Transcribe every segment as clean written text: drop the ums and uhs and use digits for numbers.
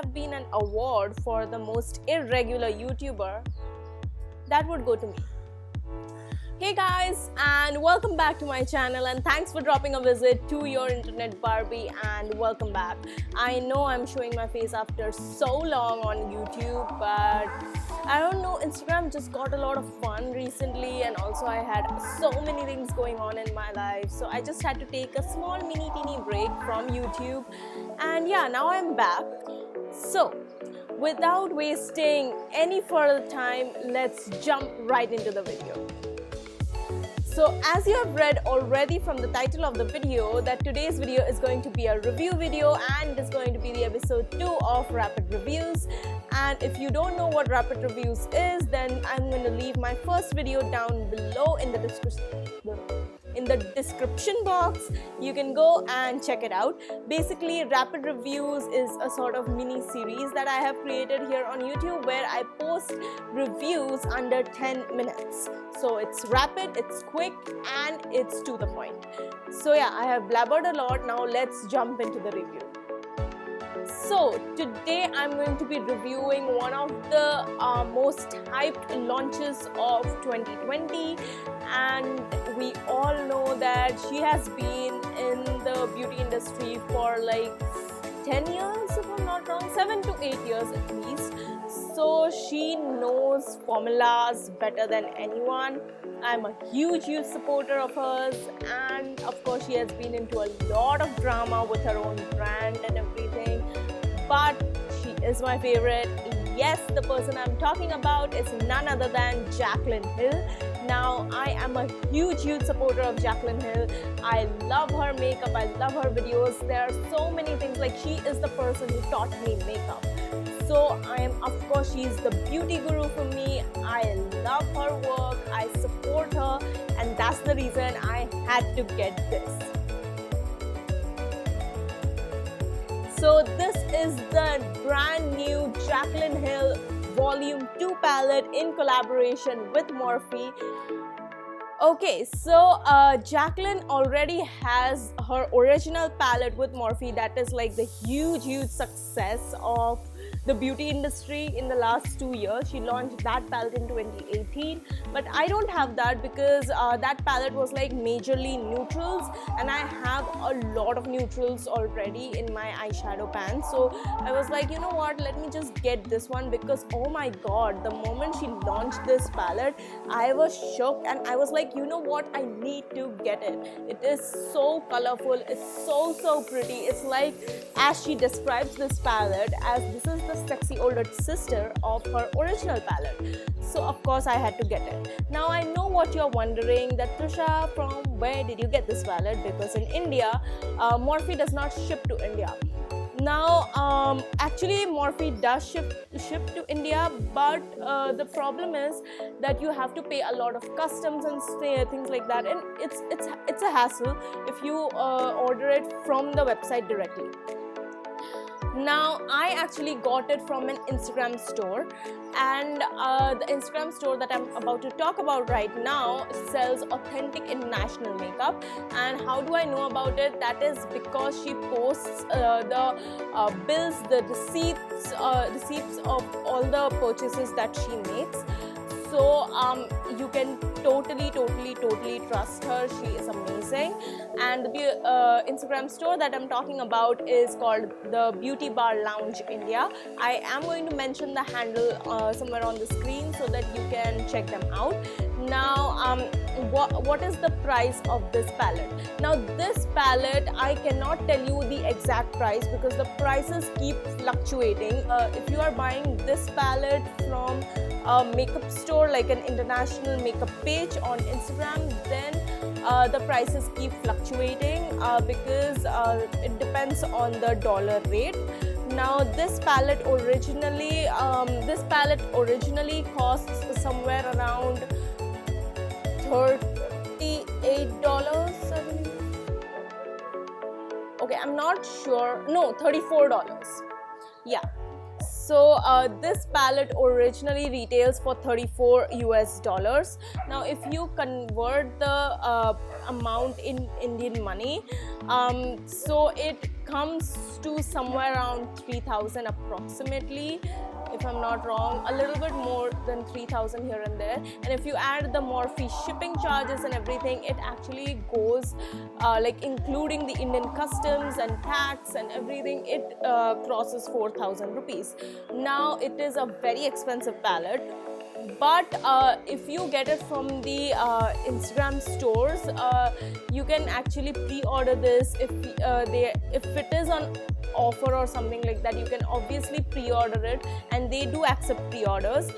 have been an award for the most irregular YouTuber, that would go to me. Hey guys, and welcome back to my channel, and thanks for dropping a visit to your internet Barbie, and welcome back. I know I'm showing my face after so long on YouTube, but I don't know, Instagram just got a lot of fun recently, and also I had so many things going on in my life, so I just had to take a small mini teeny break from YouTube, and yeah, now I'm back. So without wasting any further time, let's jump right into the video. So as you have read already from the title of the video, that today's video is going to be a review video, and it's going to be the episode 2 of Rapid Reviews. And if you don't know what Rapid Reviews is, then I'm going to leave my first video down below in the description box. You can go and check it out. Basically, Rapid Reviews is a sort of mini series that I have created here on YouTube, where I post reviews under 10 minutes. So it's rapid, it's quick, and it's to the point. So yeah, I have blabbered a lot. Now let's jump into the review. So today I'm going to be reviewing one of the most hyped launches of 2020, and we all know that she has been in the beauty industry for like 10 years, if I'm not wrong, 7 to 8 years at least. So she knows formulas better than anyone. I'm a huge supporter of hers, and of course she has been into a lot of drama with her own brand and everything, but she is my favorite. Yes, the person I'm talking about is none other than Jaclyn Hill. Now, I am a huge supporter of Jaclyn Hill. I love her makeup, I love her videos. There are so many things, like she is the person who taught me makeup. So of course, she's the beauty guru for me. I love her work, I support her, and that's the reason I had to get this. So this is the brand new Jaclyn Hill Volume 2 palette in collaboration with Morphe. Okay, so Jaclyn already has her original palette with Morphe, that is like the huge success of the beauty industry in the last 2 years. She launched that palette in 2018, but I don't have that because that palette was like majorly neutrals, and I have a lot of neutrals already in my eyeshadow pan. So I was like, you know what, let me just get this one, because oh my god, the moment she launched this palette, I was shocked, and I was like, you know what, I need to get it. It is so colorful, it's so pretty. It's like, as she describes this palette, as this is the sexy older sister of her original palette. So of course I had to get it. Now I know what you're wondering, that Trisha, from where did you get this palette? Because in India, Morphe does not ship to India. Now actually Morphe does ship to India, but the problem is that you have to pay a lot of customs and things like that, and it's a hassle if you order it from the website directly. Now I actually got it from an Instagram store, and the Instagram store that I'm about to talk about right now sells authentic international makeup. And how do I know about it? That is because she posts the bills, the receipts of all the purchases that she makes. So you can totally trust her. She is amazing. And the Instagram store that I'm talking about is called the Beauty Bar Lounge India. I am going to mention the handle somewhere on the screen so that you can check them out. Now what is the price of this palette? Now this palette, I cannot tell you the exact price because the prices keep fluctuating. If you are buying this palette from a makeup store, like an international makeup page on Instagram, then the prices keep fluctuating because it depends on the dollar rate. Now this palette originally costs somewhere around $38, I believe. Okay, I'm not sure. No, $34. Yeah. So this palette originally retails for $34 US. Now if you convert the amount in Indian money, so it comes to somewhere around 3,000 approximately, if I'm not wrong, a little bit more than 3,000 here and there. And if you add the Morphe shipping charges and everything, it actually goes like including the Indian customs and tax and everything, it crosses 4,000 rupees. Now it is a very expensive palette, but if you get it from the Instagram stores, you can actually pre-order this. If it is on offer or something like that, you can obviously pre-order it, and they do accept pre-orders,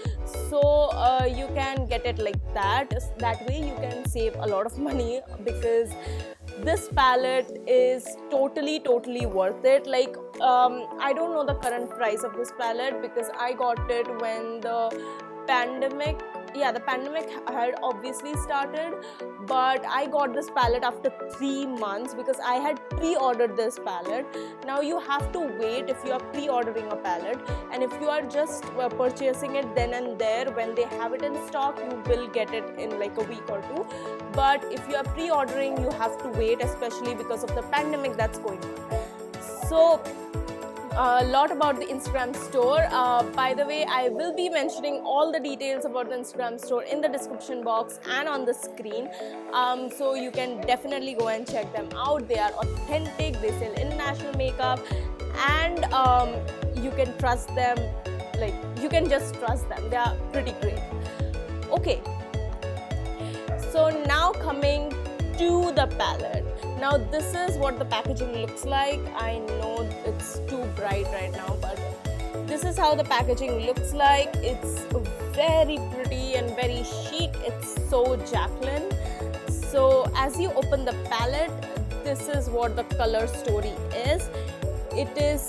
so you can get it like that. That way you can save a lot of money, because this palette is totally worth it. Like I don't know the current price of this palette, because I got it when the pandemic had obviously started, but I got this palette after 3 months because I had pre-ordered this palette. Now you have to wait if you are pre-ordering a palette, and if you are just purchasing it then and there when they have it in stock, you will get it in like a week or two. But if you are pre-ordering, you have to wait, especially because of the pandemic that's going on. So a lot about the Instagram store. By the way, I will be mentioning all the details about the Instagram store in the description box and on the screen, so you can definitely go and check them out. They are authentic, they sell international makeup, and you can trust them. Like, you can just trust them, they are pretty great. Okay, so now coming to the palette. Now this is what the packaging looks like. I know it's too bright right now, but this is how the packaging looks like. It's very pretty and very chic. It's so Jaclyn. So as you open the palette, this is what the color story is. It is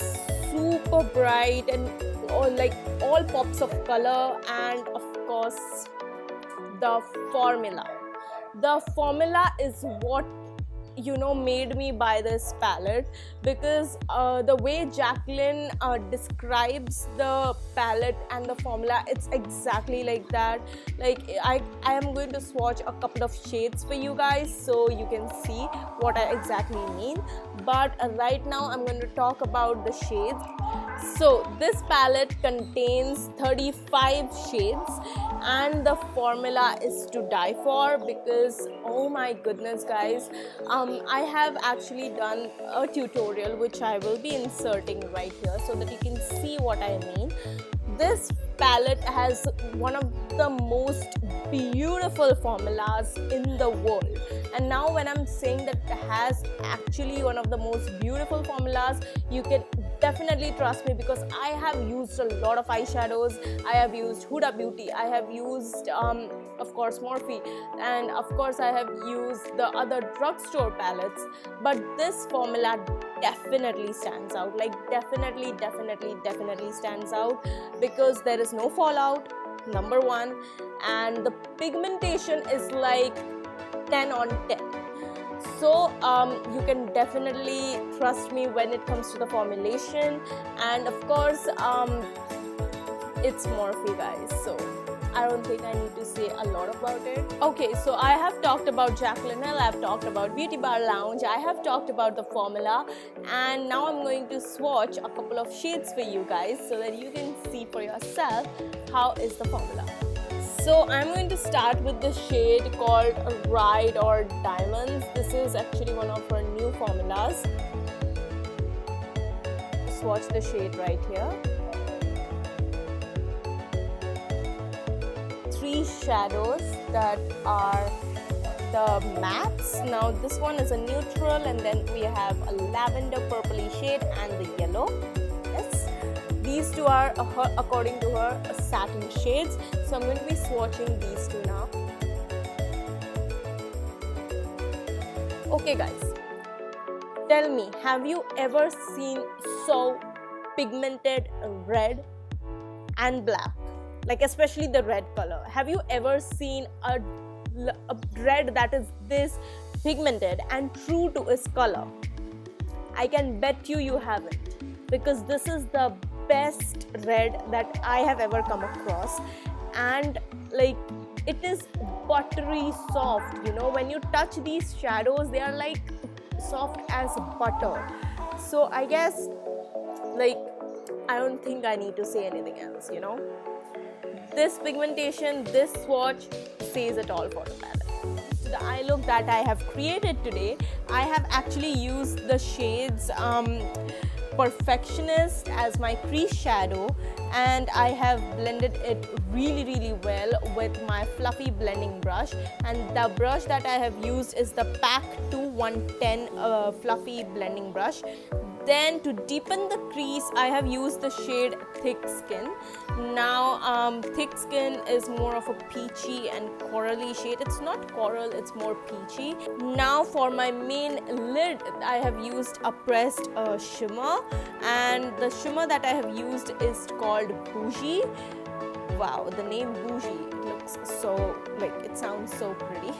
super bright and all pops of color, and of course the formula. The formula is what made me buy this palette, because the way Jaclyn describes the palette and the formula, it's exactly like that. Like I am going to swatch a couple of shades for you guys so you can see what I exactly mean, but right now I'm going to talk about the shades. So this palette contains 35 shades, and the formula is to die for, because oh my goodness guys, I have actually done a tutorial which I will be inserting right here so that you can see what I mean. This palette has one of the most beautiful formulas in the world, and now when I'm saying that it has actually one of the most beautiful formulas, you can definitely trust me, because I have used a lot of eyeshadows. I have used Huda Beauty, I have used of course Morphe, and of course I have used the other drugstore palettes, but this formula definitely stands out. Like definitely stands out, because there is no fallout, number one, and the pigmentation is like 10 on 10. So you can definitely trust me when it comes to the formulation, and of course it's Morphe guys, so I don't think I need to say a lot about it. Okay, so I have talked about Jaclyn Hill, I have talked about Beauty Bar Lounge, I have talked about the formula, and now I'm going to swatch a couple of shades for you guys so that you can see for yourself how is the formula. So I'm going to start with the shade called Ride or Diamonds. This is actually one of our new formulas. Swatch the shade right here. 3 shadows that are the mattes. Now this one is a neutral, and then we have a lavender purpley shade and the yellow. Yes. These two are, according to her, satin shades. So I'm going to be swatching these two now. Okay guys, tell me, have you ever seen so pigmented red and black? Like especially the red color. Have you ever seen a red that is this pigmented and true to its color? I can bet you haven't, because this is the best red that I have ever come across, and like it is buttery soft. When you touch these shadows, they are like soft as butter. So I guess, like, I don't think I need to say anything else, you know. This pigmentation, this swatch says it all for the palette. The eye look that I have created today, I have actually used the shades Perfectionist as my crease shadow, and I have blended it really well with my fluffy blending brush. And the brush that I have used is the Pack 2 110 fluffy blending brush. Then to deepen the crease, I have used the shade Thick Skin. Now Thick Skin is more of a peachy and corally shade. It's not coral, it's more peachy. Now for my main lid, I have used a pressed shimmer, and the shimmer that I have used is called Bougie. Wow, the name Bougie, it looks so, like, it sounds so pretty.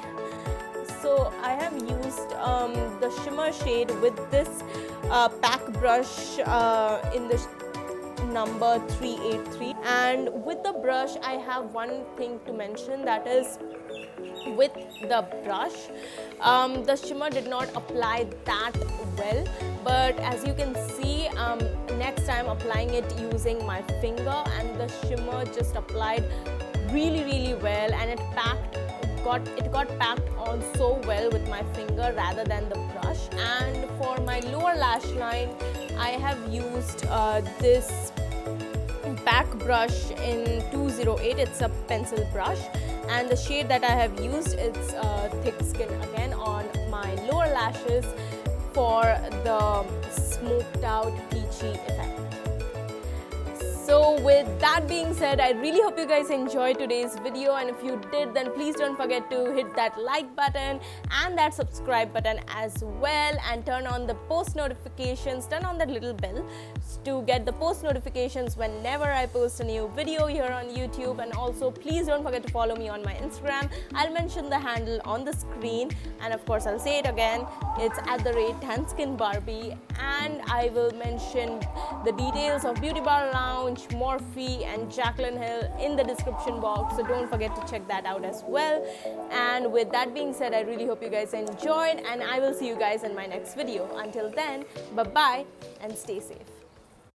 So I have used the shimmer shade with this pack brush in the number 383. And with the brush, I have one thing to mention, that is with the brush, the shimmer did not apply that well, but as you can see, next time applying it using my finger, and the shimmer just applied really well, and it got packed on so well with my finger rather than the brush. And for my lower lash line, I have used this back brush in 208. It's a pencil brush, and the shade that I have used is Thick Skin again on my lower lashes for the smoked out peachy effect. So with that being said, I really hope you guys enjoyed today's video, and if you did, then please don't forget to hit that like button and that subscribe button as well, and turn on the post notifications, turn on that little bell to get the post notifications whenever I post a new video here on YouTube. And also please don't forget to follow me on my Instagram. I'll mention the handle on the screen, and of course I'll say it again, it's @tanskinnedbarbie, and I will mention the details of Beauty Bar Lounge, Morphe and Jaclyn Hill in the description box, so don't forget to check that out as well. And with that being said, I really hope you guys enjoyed, and I will see you guys in my next video. Until then, bye bye and stay safe.